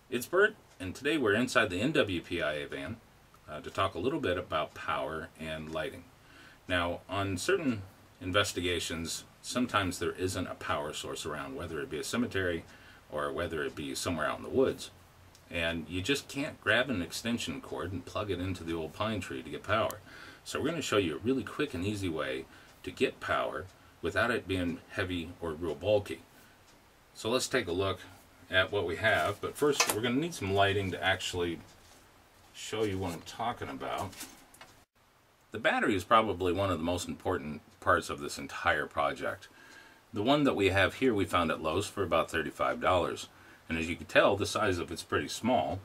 It's Bert, and today we're inside the NWPIA van to talk a little bit about power and lighting. Now, on certain investigations, sometimes there isn't a power source around, whether it be a cemetery or whether it be somewhere out in the woods. And you just can't grab an extension cord and plug it into the old pine tree to get power. So we're going to show you a really quick and easy way to get power without it being heavy or real bulky. So let's take a look at what we have, but first we're going to need some lighting to actually show you what I'm talking about. The battery is probably one of the most important parts of this entire project. The one that we have here we found at Lowe's for about $35, and as you can tell, the size of it's pretty small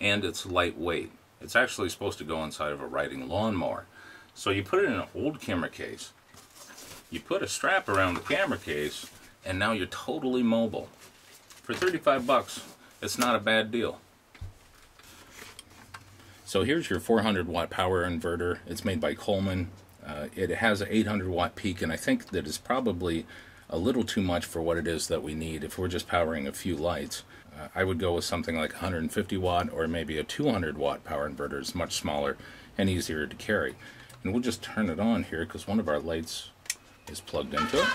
and it's lightweight. It's actually supposed to go inside of a riding lawnmower. So you put it in an old camera case, you put a strap around the camera case, and now you're totally mobile. For 35 bucks, it's not a bad deal. So here's your 400 watt power inverter. It's made by Coleman. It has an 800 watt peak, and I think that is probably a little too much for what it is that we need if we're just powering a few lights. I would go with something like 150 watt or maybe a 200 watt power inverter. It's much smaller and easier to carry. And we'll just turn it on here because one of our lights is plugged into it.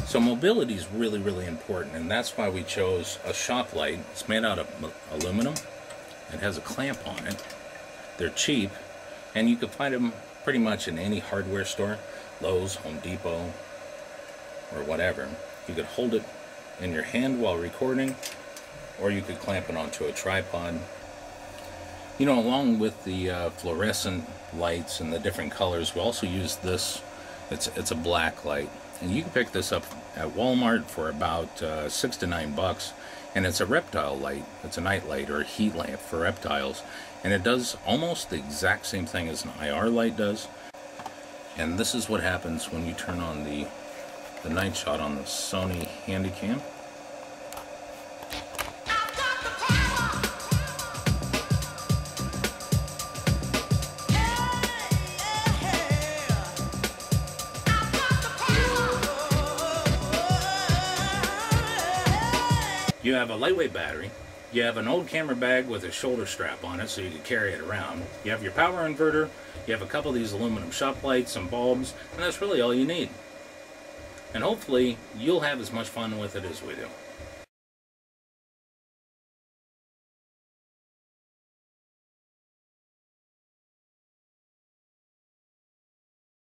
So mobility is really, really important, and that's why we chose a shop light. It's made out of aluminum. It has a clamp on it. They're cheap, and you can find them pretty much in any hardware store, Lowe's, Home Depot, or whatever. You could hold it in your hand while recording, or you could clamp it onto a tripod. You know, along with the fluorescent lights and the different colors, we also use this. It's a black light, and you can pick this up at Walmart for about $6 to $9, and it's a reptile light. It's a night light or a heat lamp for reptiles, and it does almost the exact same thing as an IR light does. And this is what happens when you turn on the night shot on the Sony Handycam. You have a lightweight battery, you have an old camera bag with a shoulder strap on it so you can carry it around, you have your power inverter, you have a couple of these aluminum shop lights, some bulbs, and that's really all you need. And hopefully you'll have as much fun with it as we do.